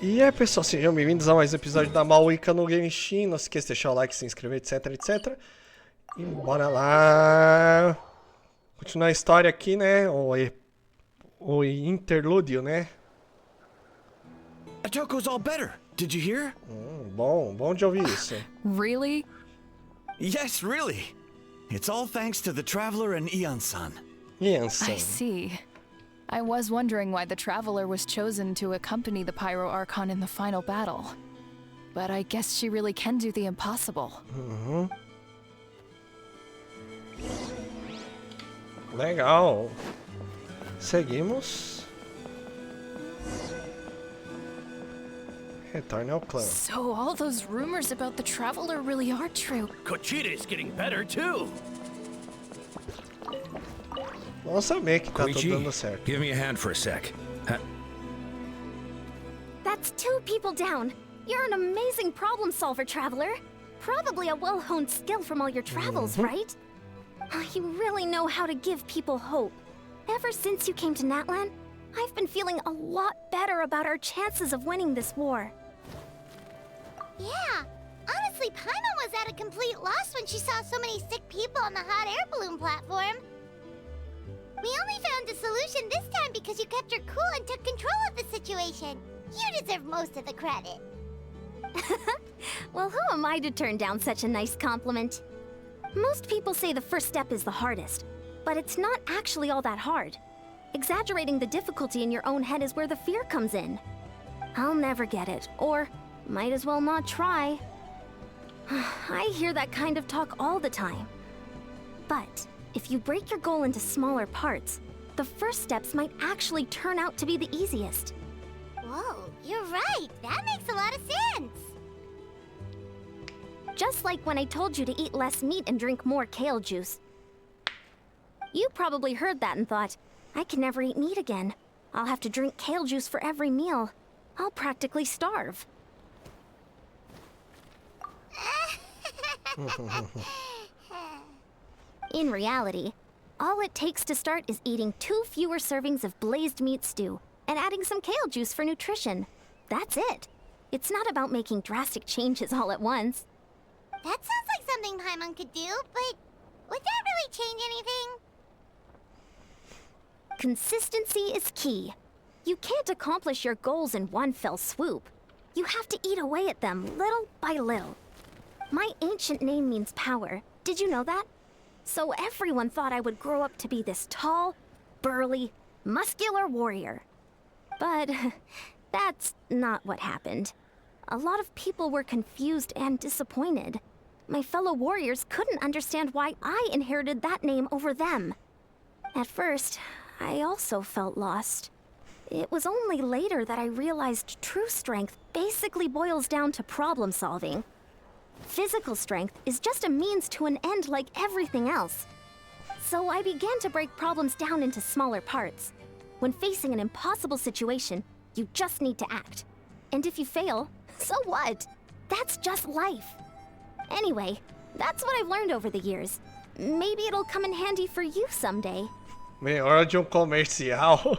E aí pessoal, sejam bem-vindos a mais um episódio da Mavuika no Genshin. Não se esqueça de deixar o like, se inscrever, etc, etc. E bora lá continuar a história aqui, né? O interlúdio, né? Atoko's all better. Did you hear? Bom de ouvir isso. Really? Yes, really. It's all thanks to the Traveler and Ian-san. Jensen. I see. I was wondering why the Traveler was chosen to accompany the Pyro Archon in the final battle. But I guess she really can do the impossible. Legal. Seguimos. Retorne ao clã. So all those rumors about the Traveler really are true. Kochita's getting better too. Vamos saber que tá tudo Koichi, dando certo. give me a hand for a sec. That's 2 people down. You're an amazing problem solver, Traveler. Probably a well-honed skill from all your travels, right? You really know how to give people hope. Ever since you came to Natlan, I've been feeling a lot better about our chances of winning this war. Yeah, honestly, Paimon was at a complete loss when she saw so many sick people on the hot air balloon platform. We only found a solution this time because you kept your cool and took control of the situation. You deserve most of the credit. Well, who am I to turn down such a nice compliment? Most people say the first step is the hardest, but it's not actually all that hard. Exaggerating the difficulty in your own head is where the fear comes in. I'll never get it, or might as well not try. I hear that kind of talk all the time. But if you break your goal into smaller parts, the first steps might actually turn out to be the easiest. Whoa, you're right. That makes a lot of sense. Just like when I told you to eat less meat and drink more kale juice. You probably heard that and thought, I can never eat meat again. I'll have to drink kale juice for every meal. I'll practically starve. In reality, all it takes to start is eating 2 fewer servings of blazed meat stew and adding some kale juice for nutrition. That's it. It's not about making drastic changes all at once. That sounds like something Paimon could do, but would that really change anything? Consistency is key. You can't accomplish your goals in one fell swoop. You have to eat away at them little by little. My ancient name means power. Did you know that? So everyone thought I would grow up to be this tall, burly, muscular warrior. But that's not what happened. A lot of people were confused and disappointed. My fellow warriors couldn't understand why I inherited that name over them. At first, I also felt lost. It was only later that I realized true strength basically boils down to problem solving. Physical strength is just a means to an end like everything else. So I began to break problems down into smaller parts. When facing an impossible situation, you just need to act. And if you fail, so what? That's just life. Anyway, that's what I've learned over the years. Maybe it'll come in handy for you someday. Melhor de um comercial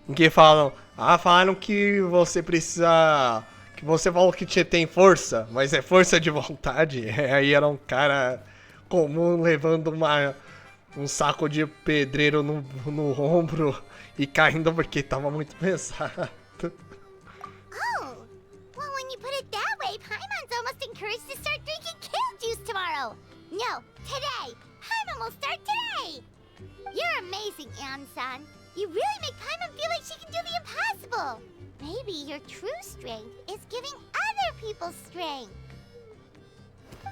em que falaram que você precisa, que você falou que tem força, mas é força de vontade. Aí era um cara comum levando um saco de pedreiro no ombro e caindo porque tava muito pesado. Oh, well, when you put it that way, Paimon's almost encouraged to start drinking kale juice tomorrow. No, today. Paimon will start today. You're amazing, Ann-san. You really make Paimon feel like she can do the impossible. Maybe your true strength is giving other people strength.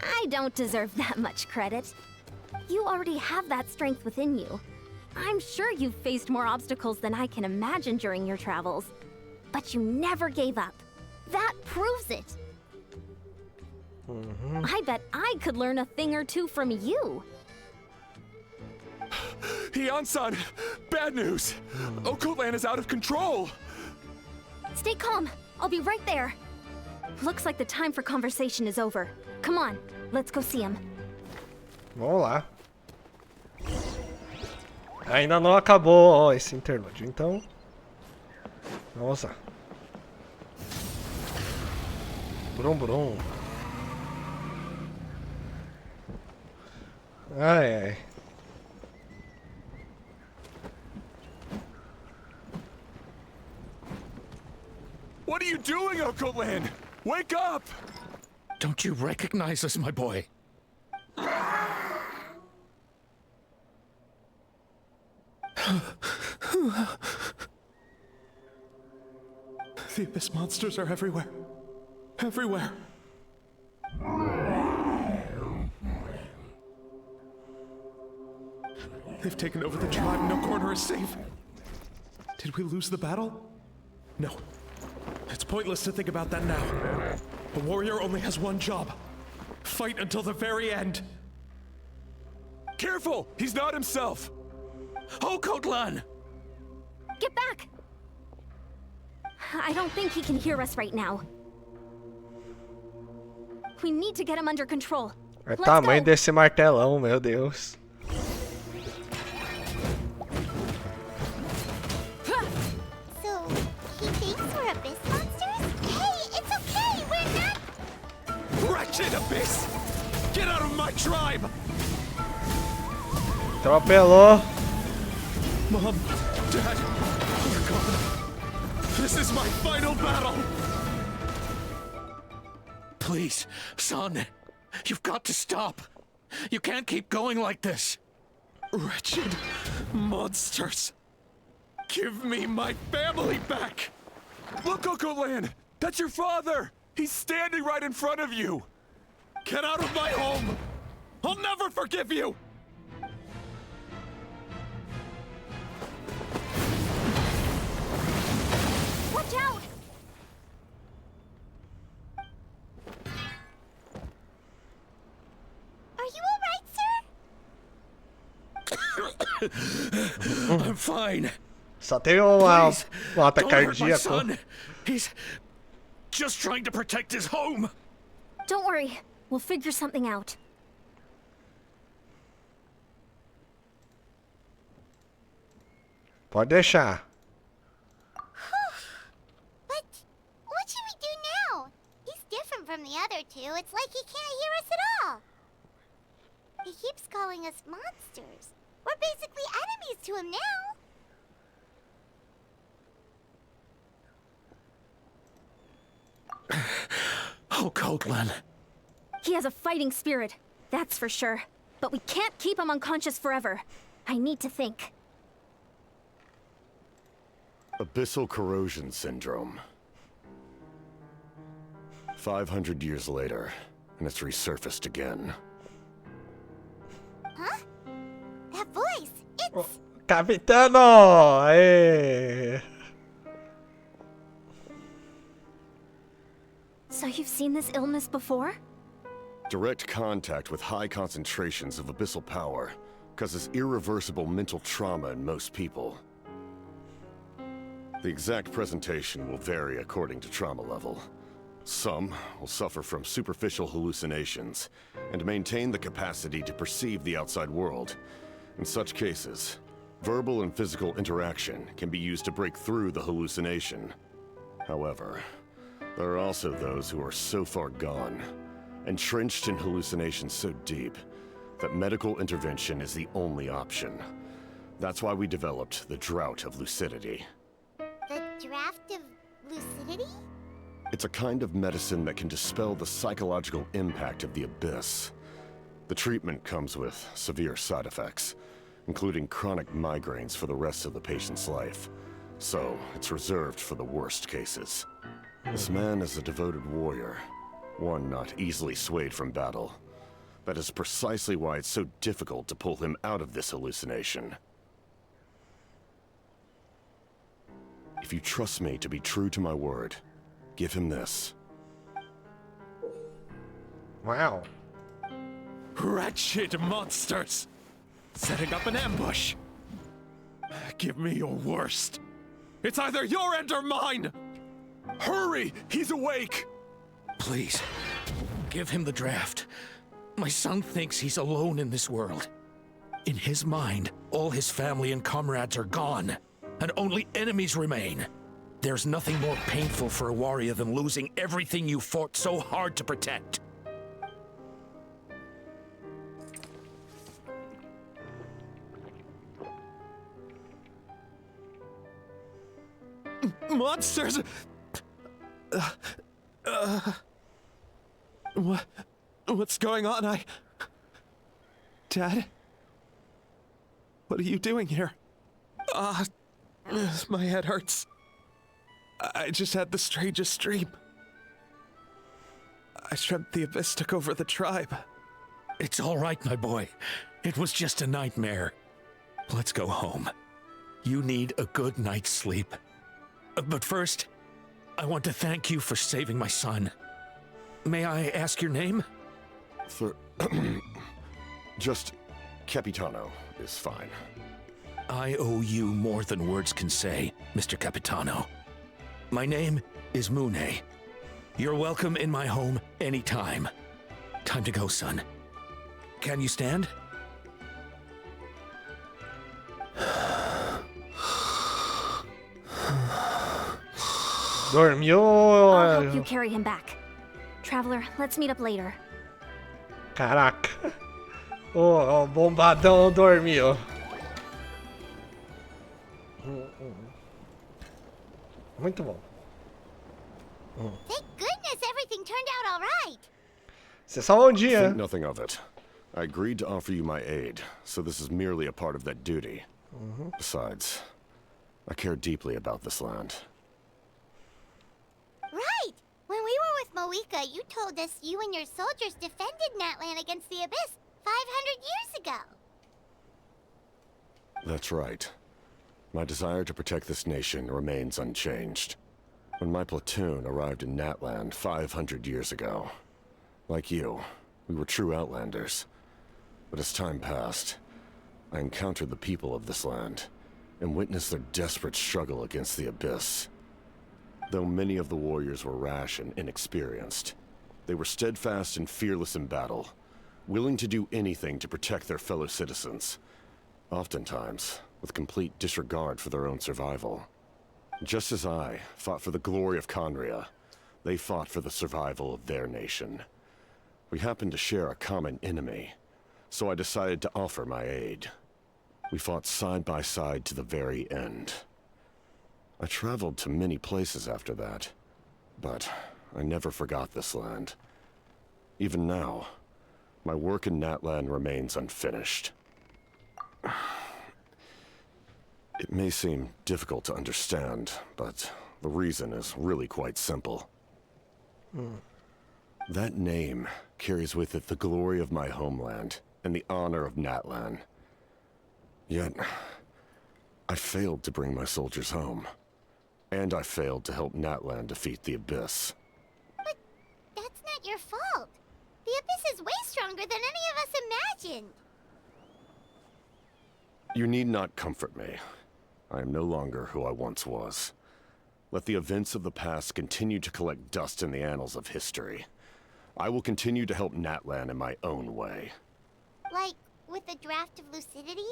I don't deserve that much credit. You already have that strength within you. I'm sure you've faced more obstacles than I can imagine during your travels. But you never gave up. That proves it. I bet I could learn a thing or two from you. Ian-san, bad news. Okoland is out of control. Stay calm. I'll be right there. Looks like the time for conversation is over. Come on, let's go see him. Vamos lá. Ainda não acabou esse interlúdio, então vamos lá. Brum brum. Ai ai. What are you doing, Uncle Lin? Wake up! Don't you recognize us, my boy? The abyss monsters are everywhere. Everywhere. They've taken over the tribe. No corner is safe. Did we lose the battle? No. It's pointless to think about that now. A warrior only has one job. Fight until the very end. Careful! He's not himself! Oh, Kotlan! Get back! I don't think he can hear us right now. We need to get him under control. É o Let's tamanho go. desse martelão, meu Deus. So, he thinks we're abyss monsters? Hey, it's okay, we're not. Wretched abyss! Get out of my tribe! Atropelou. Mom, Dad, we're gone. This is my final battle! Please, son, you've got to stop. You can't keep going like this. Wretched monsters! Give me my family back! Look, Uncle Lan! That's your father! He's standing right in front of you! Get out of my home! I'll never forgive you! Watch out! Are you alright, sir? I'm fine. Só teve um Please, ataque don't hurt my cardíaco. son. He's just trying to protect his home. Don't worry. We'll figure something out. Pode deixar. But what should we do now? He's different from the other two. It's like he can't hear us at all. He keeps calling us monsters. We're basically enemies to him now. Oh, Kotlan. He has a fighting spirit, that's for sure. But we can't keep him unconscious forever. I need to think. Abyssal corrosion syndrome. 500 years later, and it's resurfaced again. Huh? That voice, it's... Capitano! Aê! So you've seen this illness before? Direct contact with high concentrations of abyssal power causes irreversible mental trauma in most people. The exact presentation will vary according to trauma level. Some will suffer from superficial hallucinations and maintain the capacity to perceive the outside world. In such cases, verbal and physical interaction can be used to break through the hallucination. However, there are also those who are so far gone, entrenched in hallucinations so deep, that medical intervention is the only option. That's why we developed the Drought of Lucidity. The draft of lucidity? It's a kind of medicine that can dispel the psychological impact of the abyss. The treatment comes with severe side effects, including chronic migraines for the rest of the patient's life. So, it's reserved for the worst cases. This man is a devoted warrior, one not easily swayed from battle. That is precisely why it's so difficult to pull him out of this hallucination. If you trust me to be true to my word, give him this. Wow. Wretched monsters! Setting up an ambush! Give me your worst. It's either your end or mine! Hurry! He's awake! Please, give him the draft. My son thinks he's alone in this world. In his mind, all his family and comrades are gone, and only enemies remain. There's nothing more painful for a warrior than losing everything you fought so hard to protect. Monsters! What's going on? Dad? What are you doing here? My head hurts. I just had the strangest dream. I dreamt the Abyss took over the tribe. It's all right, my boy. It was just a nightmare. Let's go home. You need a good night's sleep. But first, I want to thank you for saving my son. May I ask your name? Just Capitano is fine. I owe you more than words can say, Mr. Capitano. My name is Mune. You're welcome in my home anytime. Time to go, son. Can you stand? Dormiu. I'll help you carry him back. Traveler, let's meet up later. Caraca. O bombadão dormiu. Muito bom. Thank goodness everything turned out all right. Você salvou um dia. Think nothing of it. I agreed to offer you my aid, so this is merely a part of that duty. Besides, I care deeply about this land. Right! When we were with Mavuika, you told us you and your soldiers defended Natlan against the Abyss 500 years ago. That's right. My desire to protect this nation remains unchanged. When my platoon arrived in Natland 500 years ago, like you, we were true outlanders. But as time passed, I encountered the people of this land and witnessed their desperate struggle against the Abyss. Though many of the warriors were rash and inexperienced, they were steadfast and fearless in battle, willing to do anything to protect their fellow citizens, oftentimes with complete disregard for their own survival. Just as I fought for the glory of Conria, they fought for the survival of their nation. We happened to share a common enemy, so I decided to offer my aid. We fought side by side to the very end. I traveled to many places after that, but I never forgot this land. Even now, my work in Natlan remains unfinished. It may seem difficult to understand, but the reason is really quite simple. That name carries with it the glory of my homeland and the honor of Natlan. Yet, I failed to bring my soldiers home. And I failed to help Natlan defeat the Abyss. But that's not your fault. The Abyss is way stronger than any of us imagined. You need not comfort me. I am no longer who I once was. Let the events of the past continue to collect dust in the annals of history. I will continue to help Natlan in my own way. Like, with the draft of lucidity?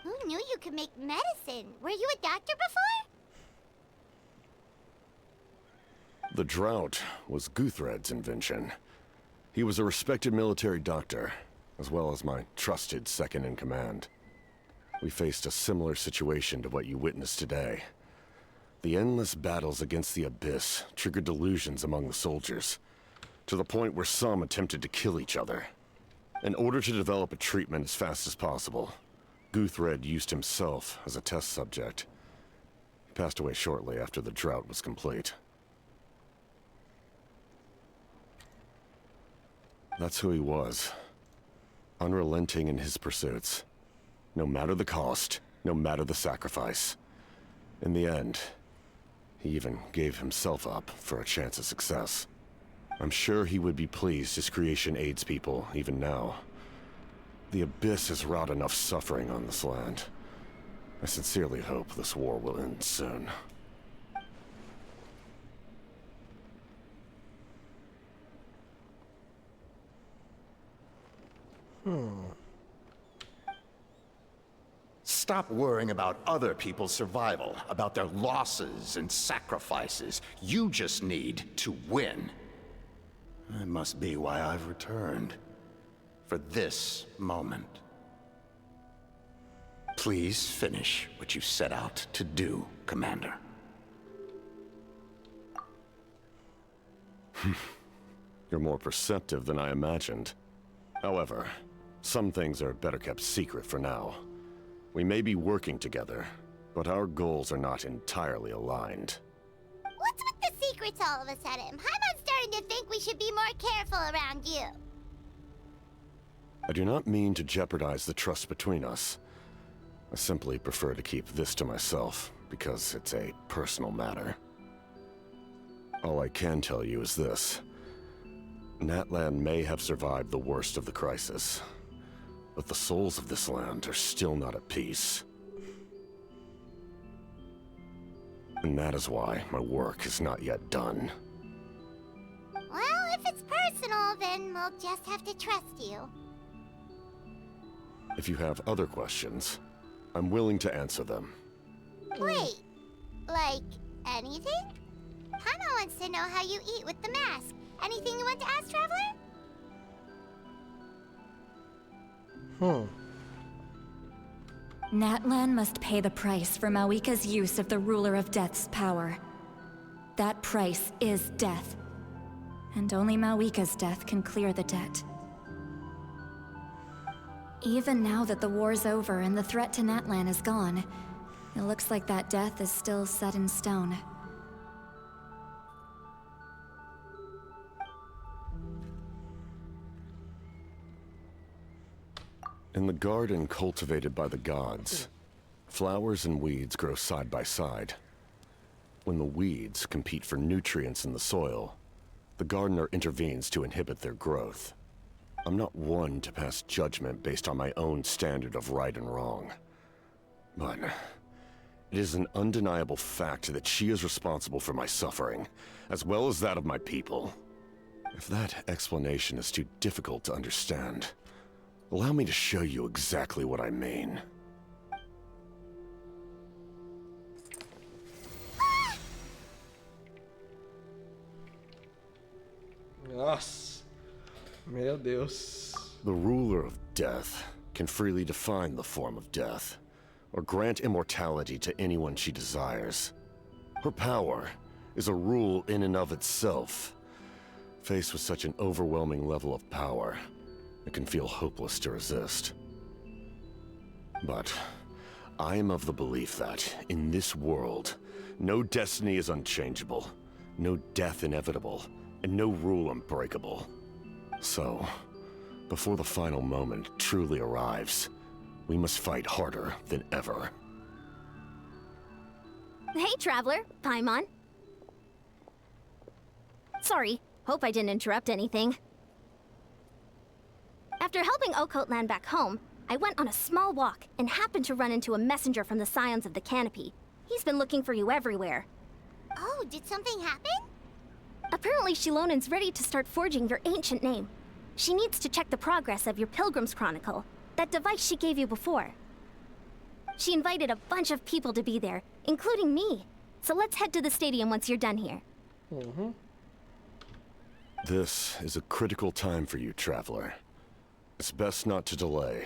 Who knew you could make medicine? Were you a doctor before? The drought was Guthred's invention. He was a respected military doctor, as well as my trusted second-in-command. We faced a similar situation to what you witnessed today. The endless battles against the Abyss triggered delusions among the soldiers, to the point where some attempted to kill each other. In order to develop a treatment as fast as possible, Guthred used himself as a test subject. He passed away shortly after the drought was complete. That's who he was. Unrelenting in his pursuits. No matter the cost, no matter the sacrifice. In the end, he even gave himself up for a chance at success. I'm sure he would be pleased his creation aids people even now. The Abyss has wrought enough suffering on this land. I sincerely hope this war will end soon. Stop worrying about other people's survival, about their losses and sacrifices. You just need to win. That must be why I've returned. For this moment. Please finish what you set out to do, Commander. You're more perceptive than I imagined. However, some things are better kept secret for now. We may be working together, but our goals are not entirely aligned. What's with the secrets all of a sudden? Paimon's starting to think we should be more careful around you. I do not mean to jeopardize the trust between us. I simply prefer to keep this to myself, because it's a personal matter. All I can tell you is this. Natlan may have survived the worst of the crisis, but the souls of this land are still not at peace. And that is why my work is not yet done. Well, if it's personal, then we'll just have to trust you. If you have other questions, I'm willing to answer them. Wait, like anything? Paimon wants to know how you eat with the mask. Anything you want to ask, Traveler? Natlan must pay the price for Mavuika's use of the Ruler of Death's power. That price is death. And only Mavuika's death can clear the debt. Even now that the war's over and the threat to Natlan is gone, it looks like that death is still set in stone. In the garden cultivated by the gods, flowers and weeds grow side by side. When the weeds compete for nutrients in the soil, the gardener intervenes to inhibit their growth. I'm not one to pass judgment based on my own standard of right and wrong. But it is an undeniable fact that she is responsible for my suffering, as well as that of my people. If that explanation is too difficult to understand, allow me to show you exactly what I mean. Nossa. Meu Deus. The ruler of death can freely define the form of death, or grant immortality to anyone she desires. Her power is a rule in and of itself. Faced with such an overwhelming level of power, it can feel hopeless to resist. But I am of the belief that, in this world, no destiny is unchangeable, no death inevitable, and no rule unbreakable. So, before the final moment truly arrives, we must fight harder than ever. Hey, Traveler. Paimon. Sorry, hope I didn't interrupt anything. After helping Okot land back home, I went on a small walk and happened to run into a messenger from the Scions of the Canopy. He's been looking for you everywhere. Oh, did something happen? Apparently Shilonen's ready to start forging your ancient name. She needs to check the progress of your Pilgrim's Chronicle, that device she gave you before. She invited a bunch of people to be there, including me. So let's head to the stadium once you're done here. This is a critical time for you, Traveler. It's best not to delay,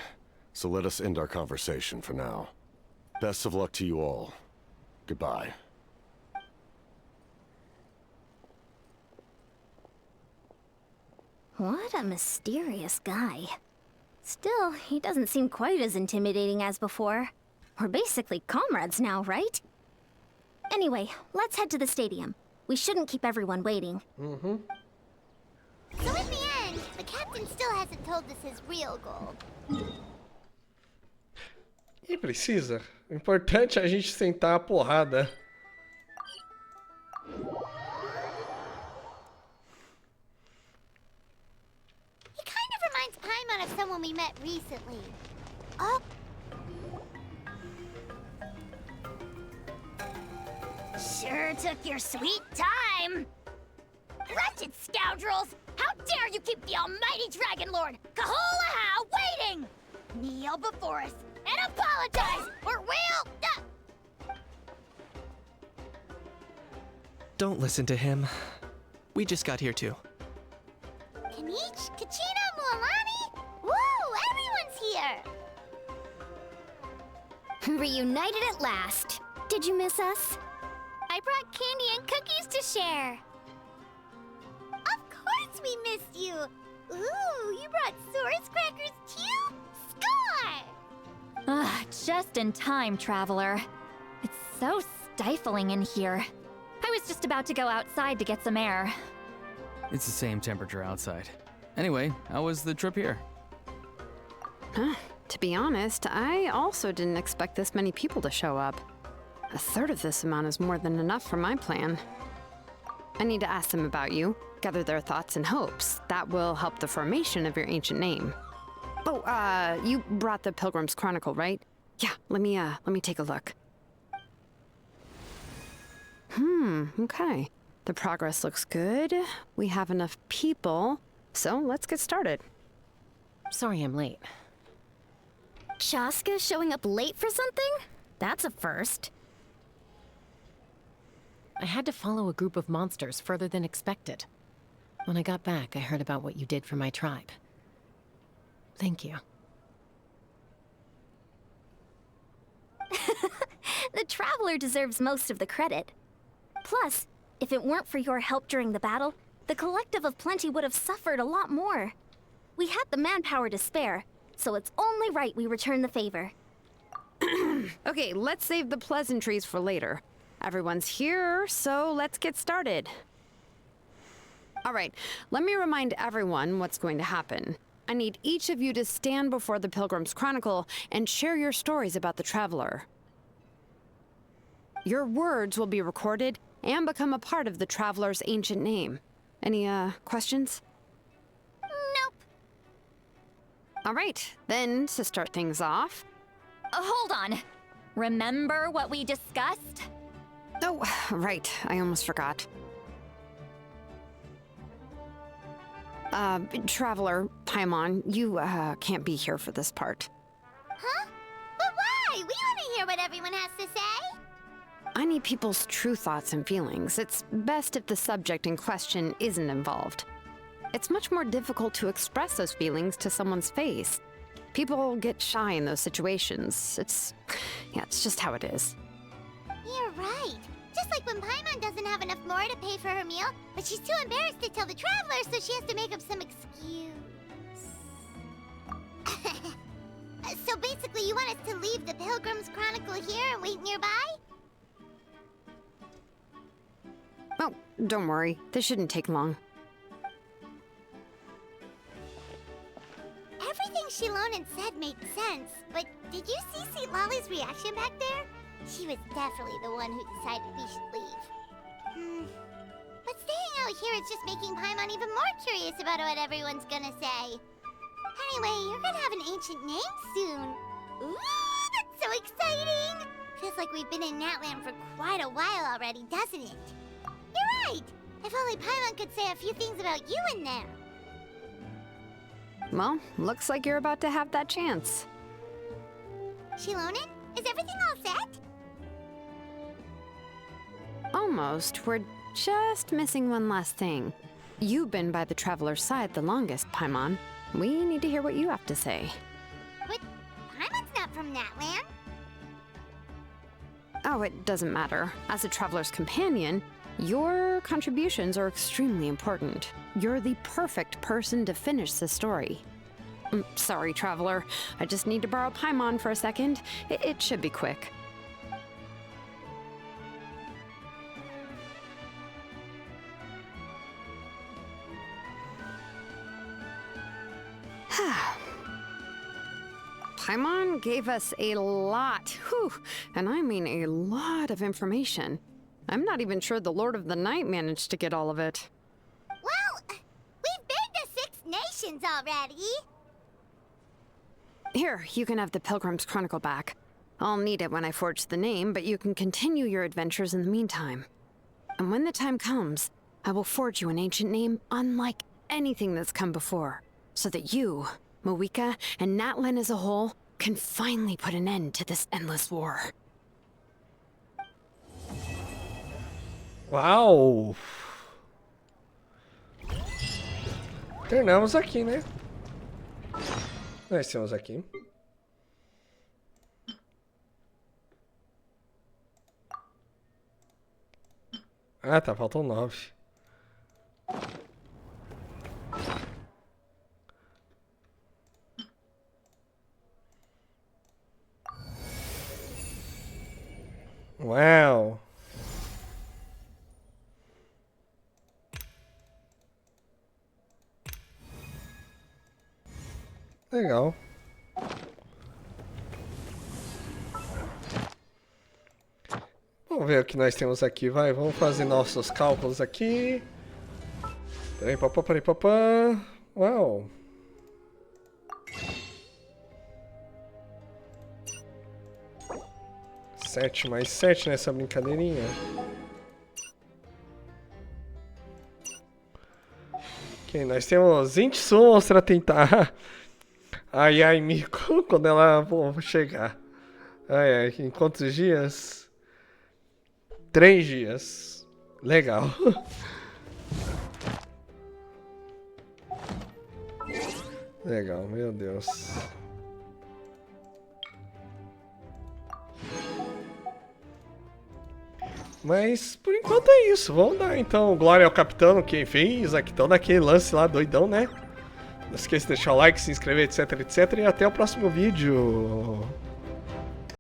so let us end our conversation for now. Best of luck to you all. Goodbye. What a mysterious guy. Still, he doesn't seem quite as intimidating as before. We're basically comrades now, right? Anyway, let's head to the stadium. We shouldn't keep everyone waiting. So in the end, the captain still hasn't told us his real goal. E precisa. O importante é a gente sentar a porrada. He kind of reminds Paimon of someone we met recently. Oh. Sure took your sweet time. Wretched scoundrels! How dare you keep the almighty Dragon Lord, Kahulaha, waiting! Kneel before us and apologize, or we'll... Don't listen to him. We just got here too. Kanich, Kachina, Mualani? Woo! Everyone's here! Reunited at last. Did you miss us? I brought candy and cookies to share. Of course we missed you. Ooh, you brought Source crackers too? Score! Ugh, just in time, Traveler. It's so stifling in here. I was just about to go outside to get some air. It's the same temperature outside. Anyway, how was the trip here? Huh. To be honest, I also didn't expect this many people to show up. A third of this amount is more than enough for my plan. I need to ask them about you, gather their thoughts and hopes. That will help the formation of your ancient name. Oh, you brought the Pilgrim's Chronicle, right? Yeah, let me take a look. Okay. The progress looks good. We have enough people, so let's get started. Sorry I'm late. Chaska showing up late for something? That's a first. I had to follow a group of monsters further than expected. When I got back, I heard about what you did for my tribe. Thank you. The Traveler deserves most of the credit. Plus, if it weren't for your help during the battle, the Collective of Plenty would have suffered a lot more. We had the manpower to spare, so it's only right we return the favor. Okay, let's save the pleasantries for later. Everyone's here, so let's get started. All right, let me remind everyone what's going to happen. I need each of you to stand before the Pilgrim's Chronicle and share your stories about the Traveler. Your words will be recorded and become a part of the Traveler's ancient name. Any, questions? Nope. All right, then, to start things off... Hold on. Remember what we discussed? Oh, right, I almost forgot. Traveler, Paimon, you, can't be here for this part. Huh? But why? We want to hear what everyone has to say. I need people's true thoughts and feelings. It's best if the subject in question isn't involved. It's much more difficult to express those feelings to someone's face. People get shy in those situations. It's just how it is. You're right. Just like when Paimon doesn't have enough more to pay for her meal, but she's too embarrassed to tell the Traveler, so she has to make up some excuse. So basically, you want us to leave the Pilgrim's Chronicle here and wait nearby? Oh, don't worry. This shouldn't take long. Everything Shilonen said made sense, but did you see St. Lolly's reaction back there? She was definitely the one who decided we should leave. But staying out here is just making Paimon even more curious about what everyone's gonna say. Anyway, you're gonna have an ancient name soon. Ooh, that's so exciting! Feels like we've been in Natland for quite a while already, doesn't it? You're right! If only Paimon could say a few things about you in there. Well, looks like you're about to have that chance. Shilonen, is everything all set? Almost. We're just missing one last thing. You've been by the Traveler's side the longest, Paimon. We need to hear what you have to say. But Paimon's not from Natland. Oh, it doesn't matter. As a Traveler's companion, your contributions are extremely important. You're the perfect person to finish the story. Sorry, Traveler. I just need to borrow Paimon for a second. It should be quick. Paimon gave us a lot, whew, and I mean a lot of information. I'm not even sure the Lord of the Night managed to get all of it. Well, we've been to 6 nations already. Here, you can have the Pilgrim's Chronicle back. I'll need it when I forge the name, but you can continue your adventures in the meantime. And when the time comes, I will forge you an ancient name unlike anything that's come before, so that you, Mavuika, and Natlan as a whole can finally put an end to this endless war. Uau! Terminamos aqui, né? Nós temos aqui. Ah, tá, faltam 9. Uau! Legal. Vamos ver o que nós temos aqui, vai. Vamos fazer nossos cálculos aqui. Peraí, papá, peraí, papá. Uau. Sete mais 7 nessa brincadeirinha. Ok, nós temos 20 summons pra tentar. Ai, ai, Mico, quando ela chegar. Ai, ai, em quantos dias? 3 dias. Legal. Legal, meu Deus. Mas, por enquanto é isso. Vamos dar, então, glória ao capitão, quem fez. Aqui estão naquele lance lá, doidão, né? Não esqueça de deixar o like, se inscrever, etc, etc. E até o próximo vídeo.